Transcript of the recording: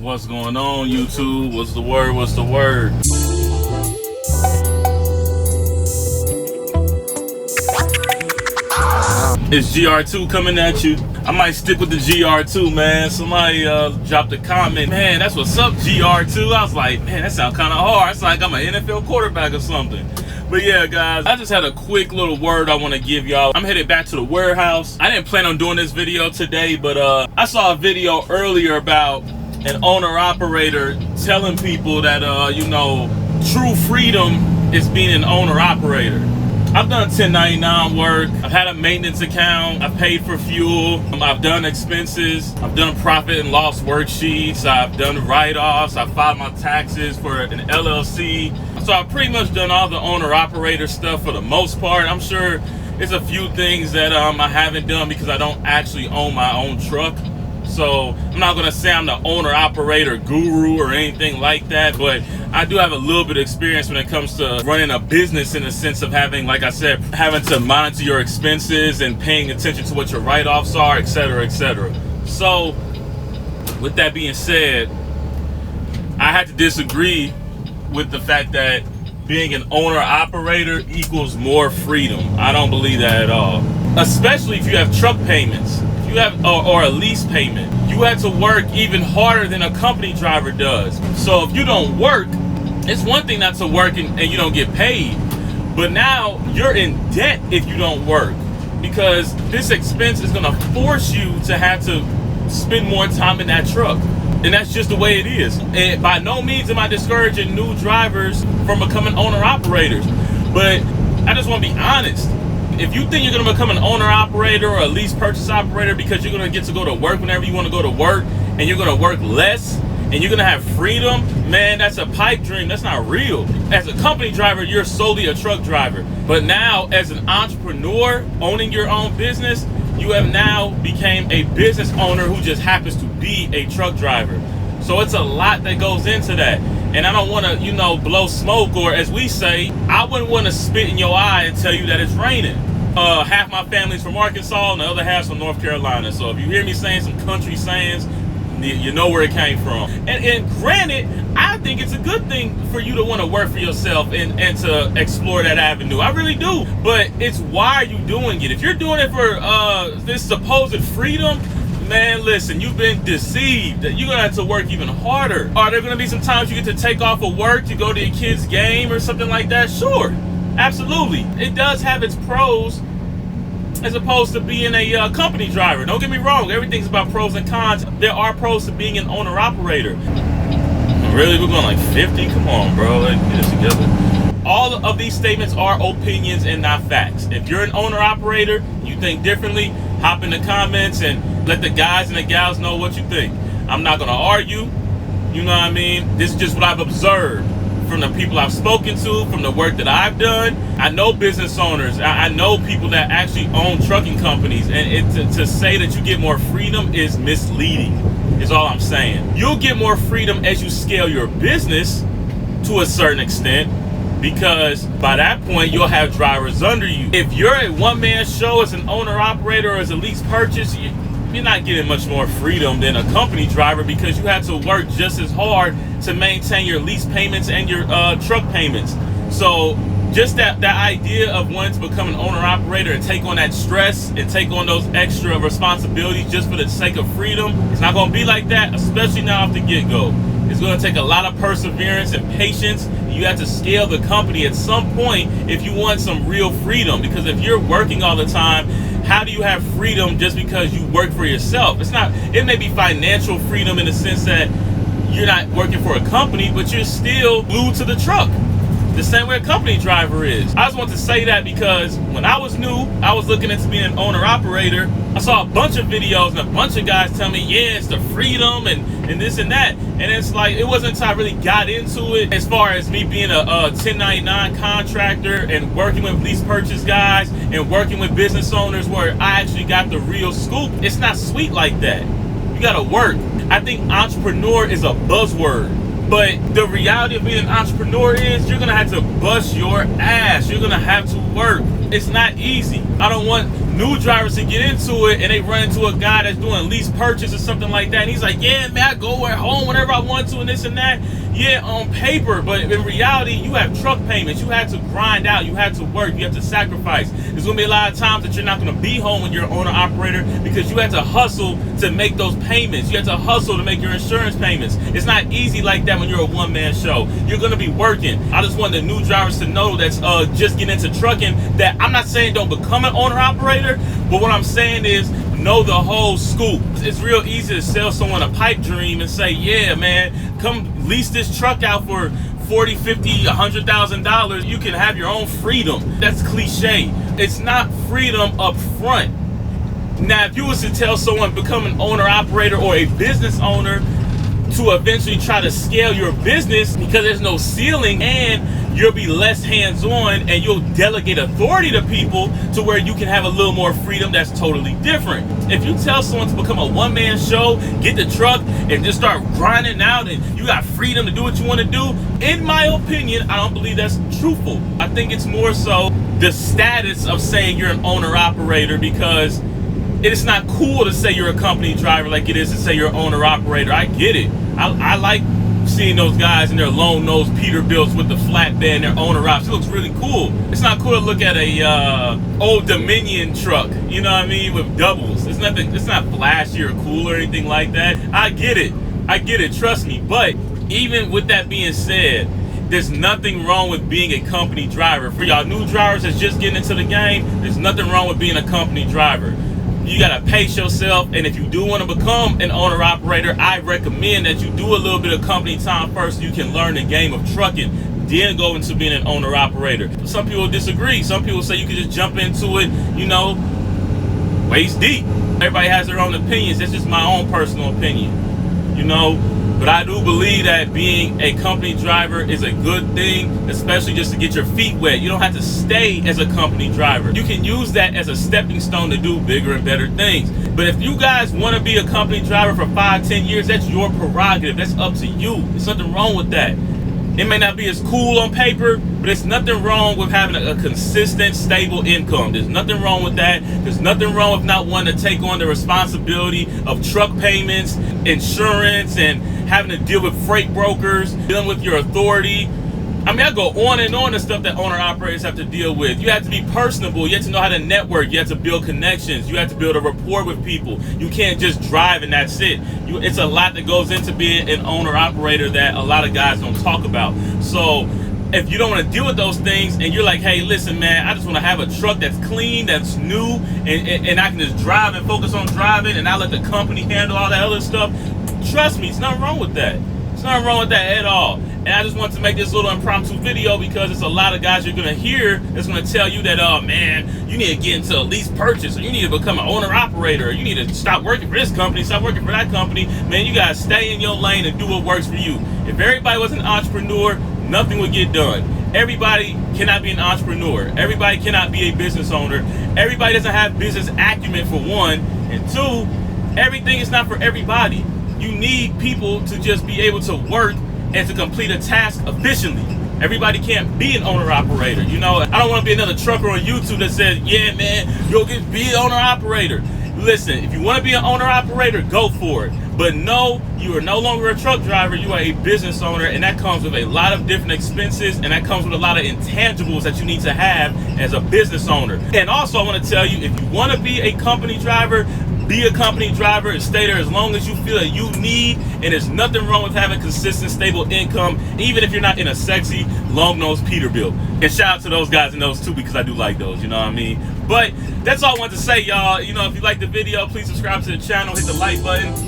What's going on, YouTube? What's the word? What's the word? It's GR2 coming at you. I might stick with the GR2, man. Somebody dropped a comment. Man, that's what's up, GR2. I was like, man, that sounds kind of hard. It's like I'm an NFL quarterback or something. But yeah, guys, I just had a quick little word I want to give y'all. I'm headed back to the warehouse. I didn't plan on doing this video today, but I saw a video earlier about an owner-operator telling people that, you know, true freedom is being an owner-operator. I've done 1099 work. I've had a maintenance account. I've paid for fuel. I've done expenses. I've done profit and loss worksheets. I've done write-offs. I've filed my taxes for an LLC. So I've pretty much done all the owner-operator stuff for the most part. I'm sure there's a few things that I haven't done because I don't actually own my own truck. So I'm not gonna say I'm the owner-operator guru or anything like that, but I do have a little bit of experience when it comes to running a business, in the sense of having, like I said, having to monitor your expenses and paying attention to what your write-offs are, etc., etc. So with that being said, I had to disagree with the fact that being an owner-operator equals more freedom. I don't believe that at all. Especially if you have truck payments. If you have or a lease payment. You have to work even harder than a company driver does. So if you don't work, it's one thing not to work and you don't get paid. But now you're in debt if you don't work, because this expense is gonna force you to have to spend more time in that truck. And that's just the way it is. And by no means am I discouraging new drivers from becoming owner-operators. But I just want to be honest. If you think you're going to become an owner-operator or a lease purchase operator because you're going to get to go to work whenever you want to go to work, and you're going to work less, and you're going to have freedom, man, that's a pipe dream. That's not real. As a company driver, you're solely a truck driver. But now, as an entrepreneur owning your own business, you have now became a business owner who just happens to be a truck driver. So it's a lot that goes into that. And I don't want to, you know, blow smoke, or as we say, I wouldn't want to spit in your eye and tell you that it's raining. Half my family's from Arkansas and the other half's from North Carolina. So if you hear me saying some country sayings, you know where it came from. And granted, I think it's a good thing for you to want to work for yourself and to explore that avenue. I really do. But it's why are you doing it? If you're doing it for this supposed freedom, man, listen, you've been deceived. You're gonna have to work even harder. Are there gonna be some times you get to take off of work to go to your kid's game or something like that? Sure, absolutely. It does have its pros as opposed to being a company driver. Don't get me wrong, everything's about pros and cons. There are pros to being an owner-operator. Really, we're going like 50? Come on, bro, let's get it together. All of these statements are opinions and not facts. If you're an owner-operator, you think differently, hop in the comments and let the guys and the gals know what you think. I'm not gonna argue, you know what I mean? This is just what I've observed from the people I've spoken to, from the work that I've done. I know business owners, I know people that actually own trucking companies, and to say that you get more freedom is misleading, is all I'm saying. You'll get more freedom as you scale your business to a certain extent, because by that point you'll have drivers under you. If you're a one-man show as an owner-operator or as a lease purchase, you're not getting much more freedom than a company driver, because you have to work just as hard to maintain your lease payments and your truck payments. So just that idea of wanting to become an owner-operator and take on that stress and take on those extra responsibilities just for the sake of freedom, it's not going to be like that, especially now off the get-go. It's going to take a lot of perseverance and patience. You have to scale the company at some point if you want some real freedom, because if you're working all the time, how do you have freedom just because you work for yourself? It may be financial freedom in the sense that you're not working for a company, but you're still glued to the truck, the same way a company driver is. I just want to say that because when I was new, I was looking into being an owner-operator. I saw a bunch of videos and a bunch of guys tell me, yeah, it's the freedom and this and that. And it's like, it wasn't until I really got into it, as far as me being a 1099 contractor and working with lease purchase guys and working with business owners, where I actually got the real scoop. It's not sweet like that. You gotta work. I think entrepreneur is a buzzword, but the reality of being an entrepreneur is you're gonna have to bust your ass. You're gonna have to work. It's not easy. I don't want new drivers to get into it and they run into a guy that's doing lease purchase or something like that, and he's like, yeah man, I go at home whenever I want to and this and that. Yeah, on paper, but in reality, you have truck payments. You have to grind out, you have to work, you have to sacrifice. There's gonna be a lot of times that you're not gonna be home when you're an owner operator because you have to hustle to make those payments. You have to hustle to make your insurance payments. It's not easy like that when you're a one-man show. You're gonna be working. I just want the new drivers to know that's just getting into trucking that I'm not saying don't become an owner operator, but what I'm saying is know the whole scoop. It's real easy to sell someone a pipe dream and say, yeah man, come lease this truck out for $40, $50, $100,000. You can have your own freedom. That's cliche. It's not freedom up front. Now, if you was to tell someone become an owner operator or a business owner to eventually try to scale your business because there's no ceiling and you'll be less hands-on and you'll delegate authority to people to where you can have a little more freedom, that's totally different. If you tell someone to become a one-man show, get the truck and just start grinding out and you got freedom to do what you want to do, in my opinion, I don't believe that's truthful. I think it's more so the status of saying you're an owner-operator, because it is not cool to say you're a company driver like it is to say you're an owner-operator. I get it. I like seeing those guys in their long nose Peterbilts with the flatbed and their owner ops. It looks really cool. It's not cool to look at a old Dominion truck, you know what I mean, with doubles. It's nothing. It's not flashy or cool or anything like that. I get it, trust me. But even with that being said, there's nothing wrong with being a company driver. For y'all new drivers that's just getting into the game, there's nothing wrong with being a company driver. You gotta pace yourself, and if you do want to become an owner operator, I recommend that you do a little bit of company time first so you can learn the game of trucking, then go into being an owner operator. Some people disagree. Some people say you can just jump into it, you know, waist deep. Everybody has their own opinions. That's just my own personal opinion, you know. But I do believe that being a company driver is a good thing, especially just to get your feet wet. You don't have to stay as a company driver. You can use that as a stepping stone to do bigger and better things. But if you guys want to be a company driver for 5-10 years, that's your prerogative. That's up to you. There's nothing wrong with that. It may not be as cool on paper, but there's nothing wrong with having a consistent, stable income. There's nothing wrong with that. There's nothing wrong with not wanting to take on the responsibility of truck payments, insurance, and having to deal with freight brokers, dealing with your authority. I mean, I go on and on the stuff that owner-operators have to deal with. You have to be personable. You have to know how to network. You have to build connections. You have to build a rapport with people. You can't just drive and that's it. It's a lot that goes into being an owner-operator that a lot of guys don't talk about. So if you don't want to deal with those things and you're like, hey, listen, man, I just want to have a truck that's clean, that's new, and I can just drive and focus on driving, and I let the company handle all that other stuff, trust me, it's nothing wrong with that. It's nothing wrong with that at all. And I just want to make this little impromptu video because it's a lot of guys you're going to hear that's going to tell you that, oh man, you need to get into a lease purchase, or you need to become an owner operator, or you need to stop working for this company, stop working for that company. Man, you got to stay in your lane and do what works for you. If everybody was an entrepreneur, nothing would get done. Everybody cannot be an entrepreneur. Everybody cannot be a business owner. Everybody doesn't have business acumen, for one. And two, everything is not for everybody. You need people to just be able to work and to complete a task efficiently. Everybody can't be an owner-operator. You know, I don't want to be another trucker on YouTube that says, yeah, man, you'll be an owner-operator. Listen, if you want to be an owner-operator, go for it. But no, you are no longer a truck driver. You are a business owner, and that comes with a lot of different expenses, and that comes with a lot of intangibles that you need to have as a business owner. And also, I want to tell you, if you want to be a company driver, be a company driver and stay there as long as you feel that you need, and there's nothing wrong with having consistent, stable income, even if you're not in a sexy, long-nosed Peterbilt. And shout out to those guys in those too, because I do like those, you know what I mean? But that's all I wanted to say, y'all. You know, if you like the video, please subscribe to the channel, hit the like button.